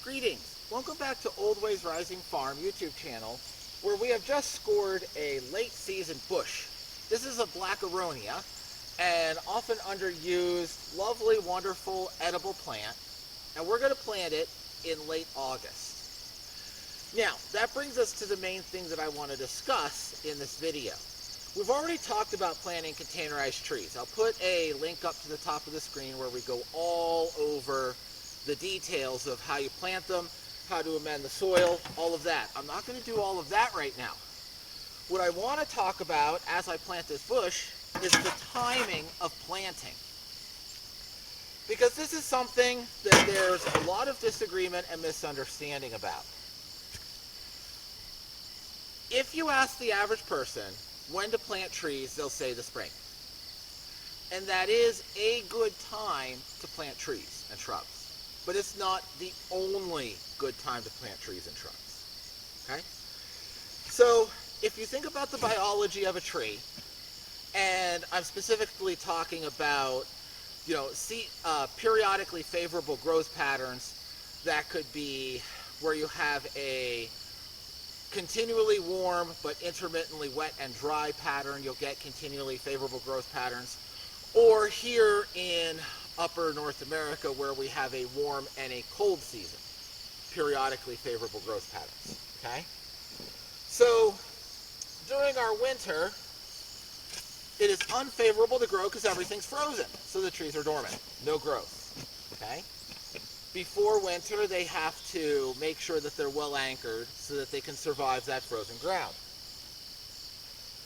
Greetings. Welcome back to Old Ways Rising Farm YouTube channel, where we have just scored a late season bush. This is a black aronia, an often underused, lovely, wonderful, edible plant, and we're going to plant it in late August. Now, that brings us to the main thing that I want to discuss in this video. We've already talked about planting containerized trees. I'll put a link up to the top of the screen where we go all over the details of how you plant them, how to amend the soil, all of that. I'm not going to do all of that right now. What I want to talk about as I plant this bush is the timing of planting. Because this is something that there's a lot of disagreement and misunderstanding about. If you ask the average person when to plant trees, they'll say the spring. And that is a good time to plant trees and shrubs. But it's not the only good time to plant trees and shrubs. Okay? So, if you think about the biology of a tree, and I'm specifically talking about, periodically favorable growth patterns, that could be where you have a continually warm but intermittently wet and dry pattern. You'll get continually favorable growth patterns. Or here in upper North America, where we have a warm and a cold season, periodically favorable growth patterns. Okay? So during our winter, it is unfavorable to grow because everything's frozen, so the trees are dormant, no growth. Okay? Before winter, they have to make sure that they're well anchored so that they can survive that frozen ground.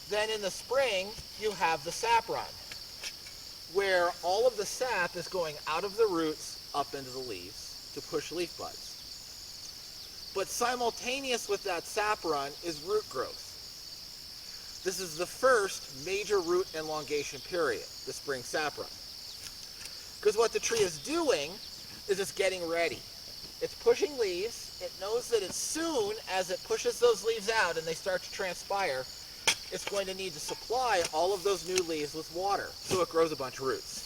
Then in the spring, you have the sap run, where all of the sap is going out of the roots up into the leaves to push leaf buds. But simultaneous with that sap run is root growth. This is the first major root elongation period, the spring sap run. Because what the tree is doing is it's getting ready. It's pushing leaves. It knows that as soon as it pushes those leaves out and they start to transpire, it's going to need to supply all of those new leaves with water, so it grows a bunch of roots.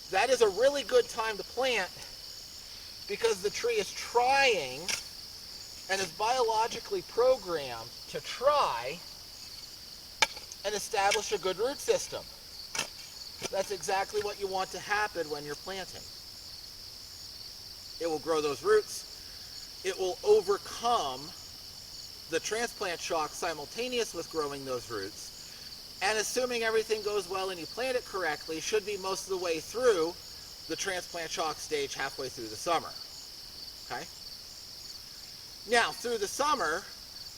That is a really good time to plant because the tree is trying and is biologically programmed to try and establish a good root system. That's exactly what you want to happen when you're planting. It will grow those roots. It will overcome the transplant shock simultaneous with growing those roots, and assuming everything goes well and you plant it correctly, should be most of the way through the transplant shock stage halfway through the summer. Okay? Now, through the summer,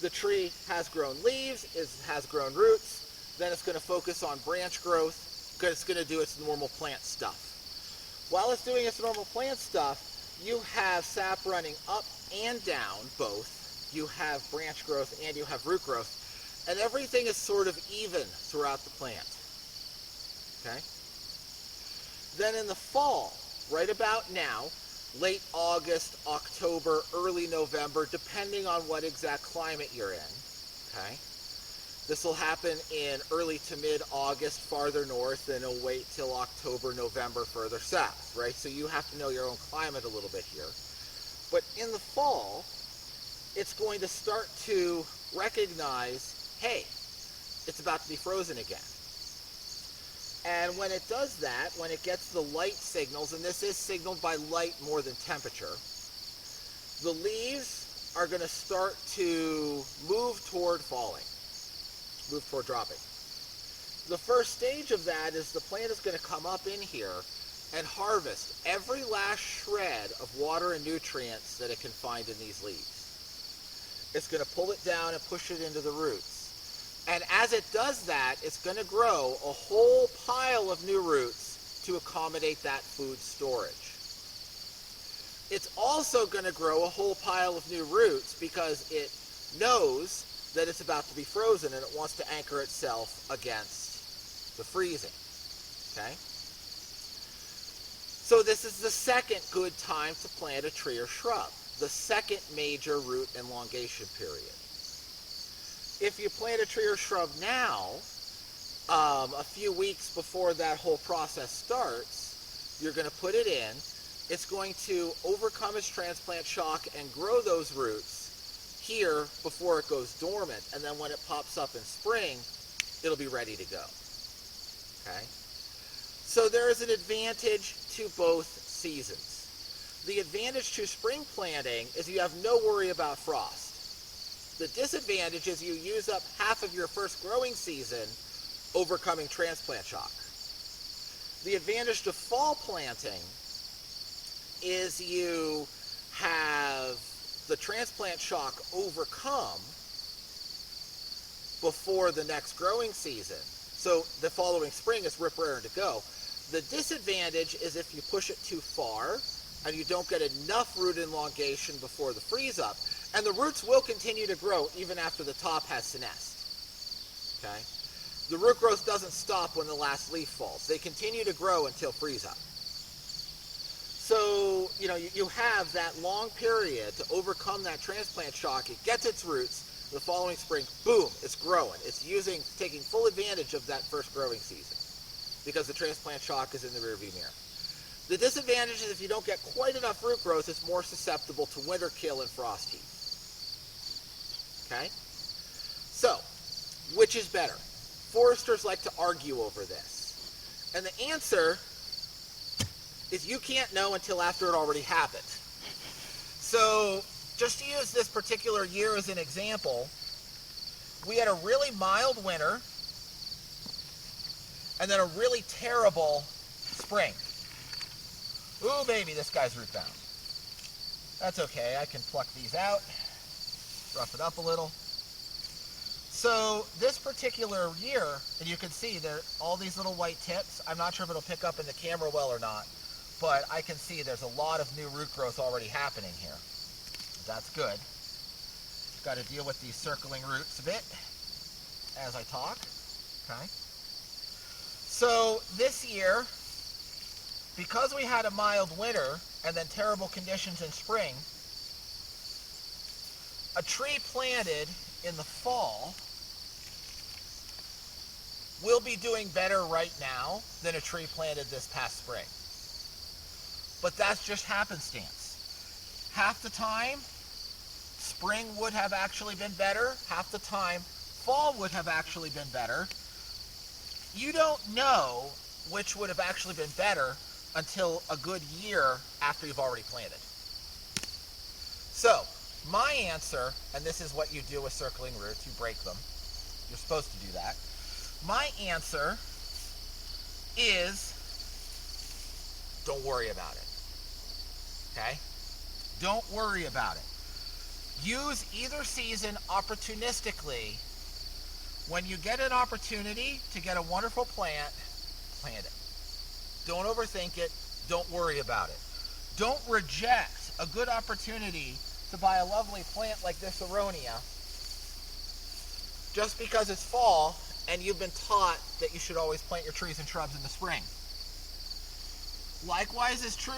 the tree has grown leaves, it has grown roots, then it's going to focus on branch growth, because it's going to do its normal plant stuff. While it's doing its normal plant stuff, you have sap running up and down, both. You have branch growth and you have root growth, and everything is sort of even throughout the plant. Okay? Then in the fall, right about now, late August, October, early November, depending on what exact climate you're in. Okay? This will happen in early to mid-August farther north, and it'll wait till October, November further south, right? So you have to know your own climate a little bit here. But in the fall, it's going to start to recognize, hey, it's about to be frozen again. And when it does that, when it gets the light signals, and this is signaled by light more than temperature, the leaves are going to start to move toward falling, move toward dropping. The first stage of that is the plant is going to come up in here and harvest every last shred of water and nutrients that it can find in these leaves. It's going to pull it down and push it into the roots. And as it does that, it's going to grow a whole pile of new roots to accommodate that food storage. It's also going to grow a whole pile of new roots because it knows that it's about to be frozen and it wants to anchor itself against the freezing. Okay? So this is the second good time to plant a tree or shrub. The second major root elongation period. If you plant a tree or shrub now, a few weeks before that whole process starts, you're going to put it in. it's going to overcome its transplant shock and grow those roots here before it goes dormant. And then when it pops up in spring, it'll be ready to go. Okay? So there is an advantage to both seasons. The advantage to spring planting is you have no worry about frost. The disadvantage is you use up half of your first growing season overcoming transplant shock. The advantage to fall planting is you have the transplant shock overcome before the next growing season. So the following spring is rip raring to go. The disadvantage is if you push it too far and you don't get enough root elongation before the freeze up. And the roots will continue to grow even after the top has senesced. Okay? The root growth doesn't stop when the last leaf falls. They continue to grow until freeze up. So, you have that long period to overcome that transplant shock. It gets its roots. The following spring, boom, it's growing. It's taking full advantage of that first growing season because the transplant shock is in the rearview mirror. The disadvantage is if you don't get quite enough root growth, it's more susceptible to winter kill and frost heat. Okay? So, which is better? Foresters like to argue over this. And the answer is you can't know until after it already happened. So, just to use this particular year as an example, we had a really mild winter and then a really terrible spring. Ooh, baby, this guy's root bound. That's okay, I can pluck these out, rough it up a little. So this particular year, and you can see there are all these little white tips. I'm not sure if it'll pick up in the camera well or not, but I can see there's a lot of new root growth already happening here. That's good. Got to deal with these circling roots a bit as I talk. Okay. So this year, because we had a mild winter and then terrible conditions in spring, a tree planted in the fall will be doing better right now than a tree planted this past spring. But that's just happenstance. Half the time, spring would have actually been better. Half the time, fall would have actually been better. You don't know which would have actually been better until a good year after you've already planted. So, my answer, and this is what you do with circling roots, you break them. You're supposed to do that. My answer is don't worry about it. Okay? Don't worry about it. Use either season opportunistically. When you get an opportunity to get a wonderful plant, plant it. Don't overthink it. Don't worry about it. Don't reject a good opportunity to buy a lovely plant like this aronia just because it's fall and you've been taught that you should always plant your trees and shrubs in the spring. Likewise is true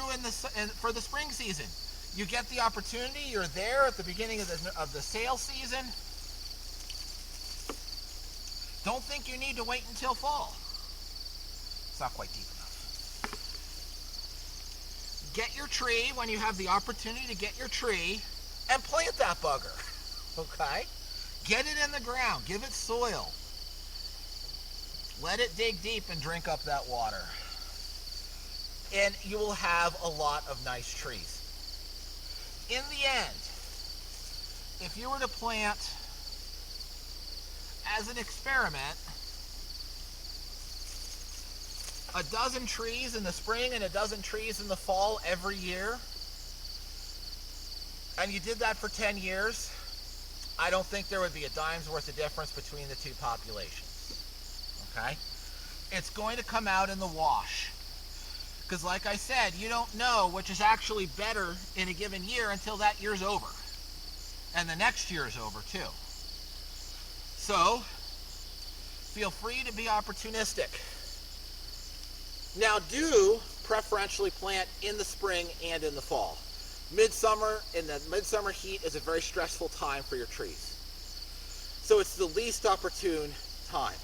for the spring season. You get the opportunity, you're there at the beginning of the sale season. Don't think you need to wait until fall. It's not quite deep enough. Get your tree when you have the opportunity to get your tree and plant that bugger. Okay? Get it in the ground. Give it soil. Let it dig deep and drink up that water. And you will have a lot of nice trees. In the end, if you were to plant as an experiment a dozen trees in the spring and a dozen trees in the fall every year, and you did that for 10 years, I don't think there would be a dime's worth of difference between the two populations. Okay? It's going to come out in the wash. Because like I said, you don't know which is actually better in a given year until that year's over. And the next year is over too. So, feel free to be opportunistic. Now do preferentially plant in the spring and in the fall. Midsummer, in the midsummer heat, is a very stressful time for your trees. So it's the least opportune time.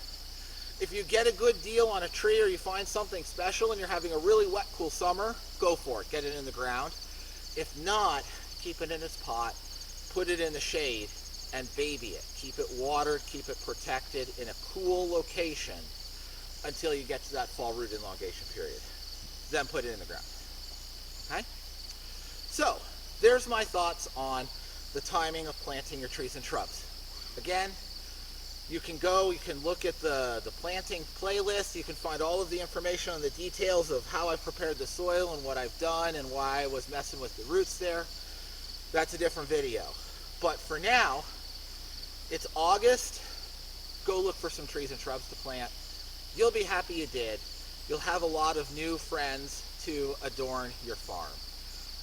If you get a good deal on a tree or you find something special and you're having a really wet, cool summer, go for it. Get it in the ground. If not, keep it in its pot, put it in the shade, and baby it. Keep it watered, keep it protected in a cool location until you get to that fall root elongation period. Then put it in the ground. Okay? So, there's my thoughts on the timing of planting your trees and shrubs. Again, you can look at the planting playlist. You can find all of the information on the details of how I've prepared the soil and what I've done and why I was messing with the roots there. That's a different video. But for now, it's August. Go look for some trees and shrubs to plant. You'll be happy you did. You'll have a lot of new friends to adorn your farm.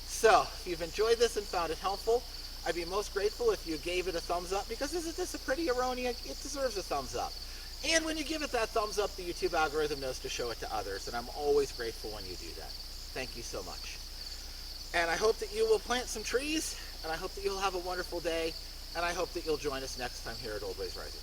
So, if you've enjoyed this and found it helpful, I'd be most grateful if you gave it a thumbs up, because isn't this a pretty aronia? It deserves a thumbs up. And when you give it that thumbs up, the YouTube algorithm knows to show it to others, and I'm always grateful when you do that. Thank you so much. And I hope that you will plant some trees, and I hope that you'll have a wonderful day, and I hope that you'll join us next time here at Old Ways Rising.